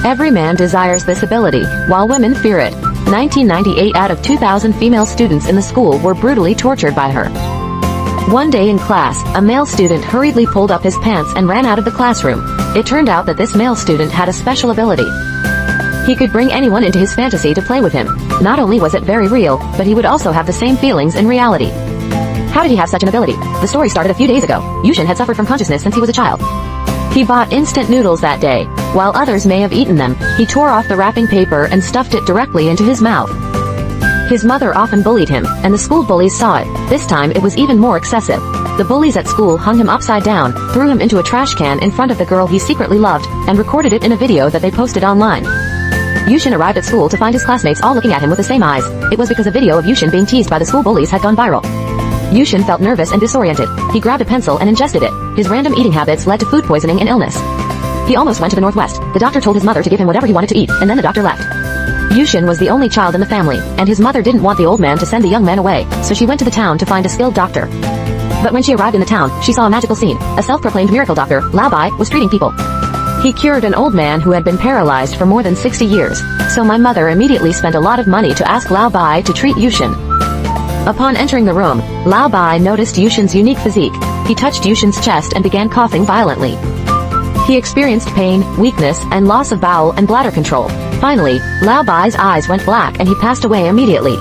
Every man desires this ability, while women fear it. 1998 out of 2,000 female students in the school were brutally tortured by her. One day in class, a male student hurriedly pulled up his pants and ran out of the classroom. It turned out that this male student had a special ability. He could bring anyone into his fantasy to play with him. Not only was it very real, but he would also have the same feelings in reality. How did he have such an ability? The story started a few days ago. Yushin had suffered from consciousness since he was a child. He bought instant noodles that day. While others may have eaten them, he tore off the wrapping paper and stuffed it directly into his mouth. His mother often bullied him, and the school bullies saw it. This time it was even more excessive. The bullies at school hung him upside down, threw him into a trash can in front of the girl he secretly loved, and recorded it in a video that they posted online. Yushin arrived at school to find his classmates all looking at him with the same eyes. It was because a video of Yushin being teased by the school bullies had gone viral. Yushin felt nervous and disoriented. He grabbed a pencil and ingested it. His random eating habits led to food poisoning and illness. He almost went to the Northwest. The doctor told his mother to give him whatever he wanted to eat, and then the doctor left. Yushin was the only child in the family, and his mother didn't want the old man to send the young man away, so she went to the town to find a skilled doctor. But when she arrived in the town, she saw a magical scene. A self-proclaimed miracle doctor, Lao Bai, was treating people. He cured an old man who had been paralyzed for more than 60 years, so my mother immediately spent a lot of money to ask Lao Bai to treat Yushin. Upon entering the room, Lao Bai noticed Yushin's unique physique. He touched Yushin's chest and began coughing violently. He experienced pain, weakness, and loss of bowel and bladder control. Finally, Lao Bai's eyes went black and he passed away immediately.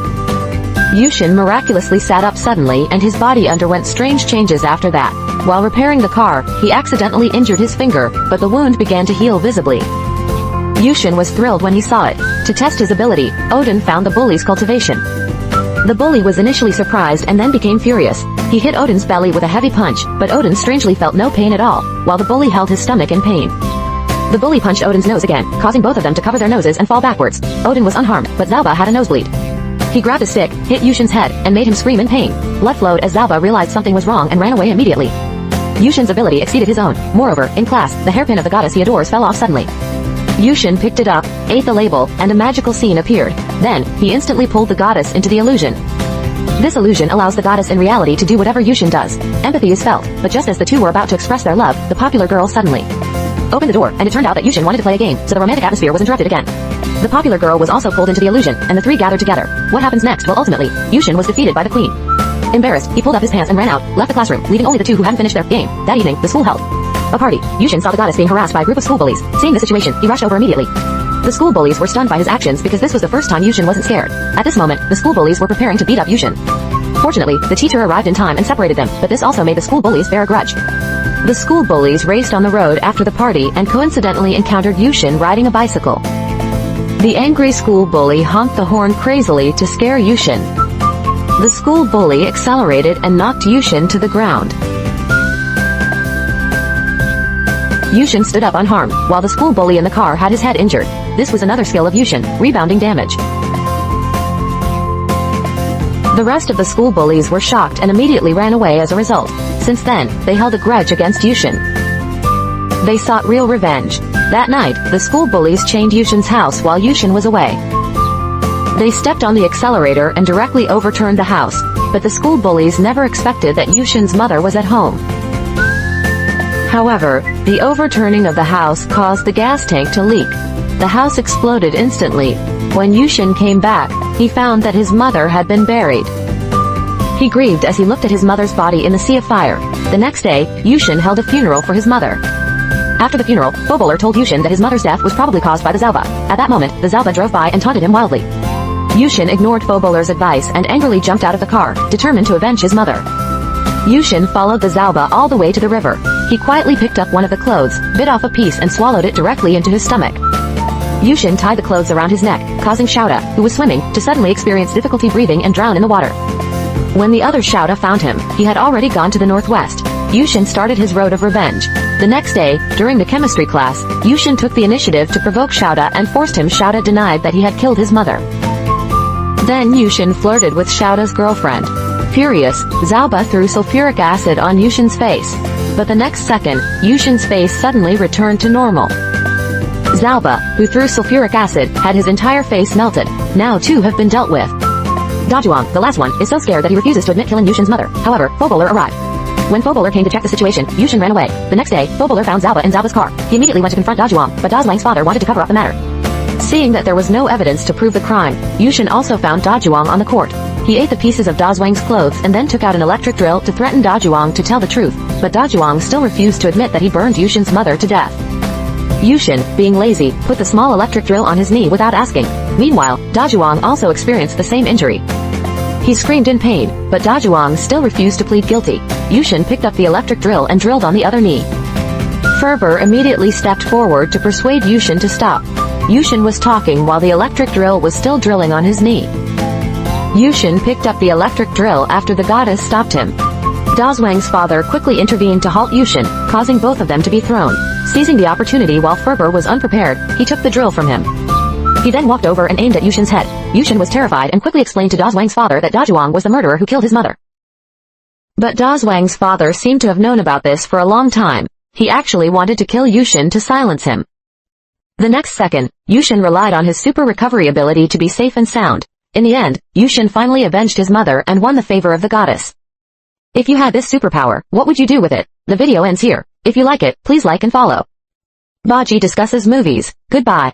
Yushin miraculously sat up suddenly and his body underwent strange changes after that. While repairing the car, he accidentally injured his finger, but the wound began to heal visibly. Yushin was thrilled when he saw it. To test his ability, Odin found the bully's cultivation. The bully was initially surprised and then became furious. He hit Odin's belly with a heavy punch, but Odin strangely felt no pain at all, while the bully held his stomach in pain. The bully punched Odin's nose again, causing both of them to cover their noses and fall backwards. Odin was unharmed, but Zalba had a nosebleed. He grabbed a stick, hit Yushin's head, and made him scream in pain. Blood flowed as Zalba realized something was wrong and ran away immediately. Yushin's ability exceeded his own. Moreover, in class, the hairpin of the goddess he adores fell off suddenly. Yushin picked it up, ate the label, and a magical scene appeared. Then, he instantly pulled the goddess into the illusion. This illusion allows the goddess in reality to do whatever Yushin does. Empathy is felt, but just as the two were about to express their love, the popular girl suddenly opened the door, and it turned out that Yushin wanted to play a game, so the romantic atmosphere was interrupted again. The popular girl was also pulled into the illusion, and the three gathered together. What happens next? Well, ultimately, Yushin was defeated by the queen. Embarrassed, he pulled up his pants and ran out, left the classroom, leaving only the two who hadn't finished their game. That evening, the school held a party. Yushin saw the goddess being harassed by a group of school bullies. Seeing the situation, he rushed over immediately. The school bullies were stunned by his actions because this was the first time Yushin wasn't scared. At this moment, the school bullies were preparing to beat up Yushin. Fortunately, the teacher arrived in time and separated them, but this also made the school bullies bear a grudge. The school bullies raced on the road after the party and coincidentally encountered Yushin riding a bicycle. The angry school bully honked the horn crazily to scare Yushin. The school bully accelerated and knocked Yushin to the ground. Yushin stood up unharmed, while the school bully in the car had his head injured. This was another skill of Yushin, rebounding damage. The rest of the school bullies were shocked and immediately ran away as a result. Since then, they held a grudge against Yushin. They sought real revenge. That night, the school bullies chained Yushin's house while Yushin was away. They stepped on the accelerator and directly overturned the house, but the school bullies never expected that Yushin's mother was at home. However, the overturning of the house caused the gas tank to leak. The house exploded instantly. When Yushin came back, he found that his mother had been buried. He grieved as he looked at his mother's body in the sea of fire. The next day, Yushin held a funeral for his mother. After the funeral, Foboler told Yushin that his mother's death was probably caused by the Zalba. At that moment, the Zalba drove by and taunted him wildly. Yushin ignored Foboler's advice and angrily jumped out of the car, determined to avenge his mother. Yushin followed the Zalba all the way to the river. He quietly picked up one of the clothes, bit off a piece and swallowed it directly into his stomach. Yushin tied the clothes around his neck, causing Shouta, who was swimming, to suddenly experience difficulty breathing and drown in the water. When the other Shouta found him, he had already gone to the northwest. Yushin started his road of revenge. The next day, during the chemistry class, Yushin took the initiative to provoke Shouta and forced him. Shouta denied that he had killed his mother. Then Yushin flirted with Shouta's girlfriend. Furious, Zalba threw sulfuric acid on Yushin's face. But the next second, Yushin's face suddenly returned to normal. Zalba, who threw sulfuric acid, had his entire face melted. Now two have been dealt with. Dajuang, the last one, is so scared that he refuses to admit killing Yushin's mother. However, Foboler arrived. When Foboler came to check the situation, Yushin ran away. The next day, Foboler found Zalba in Zalba's car. He immediately went to confront Da Zhuang, but Da Zhuang's father wanted to cover up the matter. Seeing that there was no evidence to prove the crime, Yushin also found Da Zhuang on the court. He ate the pieces of Da Zhuang's clothes and then took out an electric drill to threaten Da Zhuang to tell the truth, but Da Zhuang still refused to admit that he burned Yushin's mother to death. Yushin, being lazy, put the small electric drill on his knee without asking. Meanwhile, Da Zhuang also experienced the same injury. He screamed in pain, but Da Zhuang still refused to plead guilty. Yushin picked up the electric drill and drilled on the other knee. Ferber immediately stepped forward to persuade Yushin to stop. Yushin was talking while the electric drill was still drilling on his knee. Yushin picked up the electric drill after the goddess stopped him. Da Zhuang's father quickly intervened to halt Yushin, causing both of them to be thrown. Seizing the opportunity while Ferber was unprepared, he took the drill from him. He then walked over and aimed at Yushin's head. Yushin was terrified and quickly explained to Da Zhuang's father that Da Zhuang was the murderer who killed his mother. But Da Zhuang's father seemed to have known about this for a long time. He actually wanted to kill Yushin to silence him. The next second, Yushin relied on his super recovery ability to be safe and sound. In the end, Yushin finally avenged his mother and won the favor of the goddess. If you had this superpower, what would you do with it? The video ends here. If you like it, please like and follow. Baji discusses movies. Goodbye.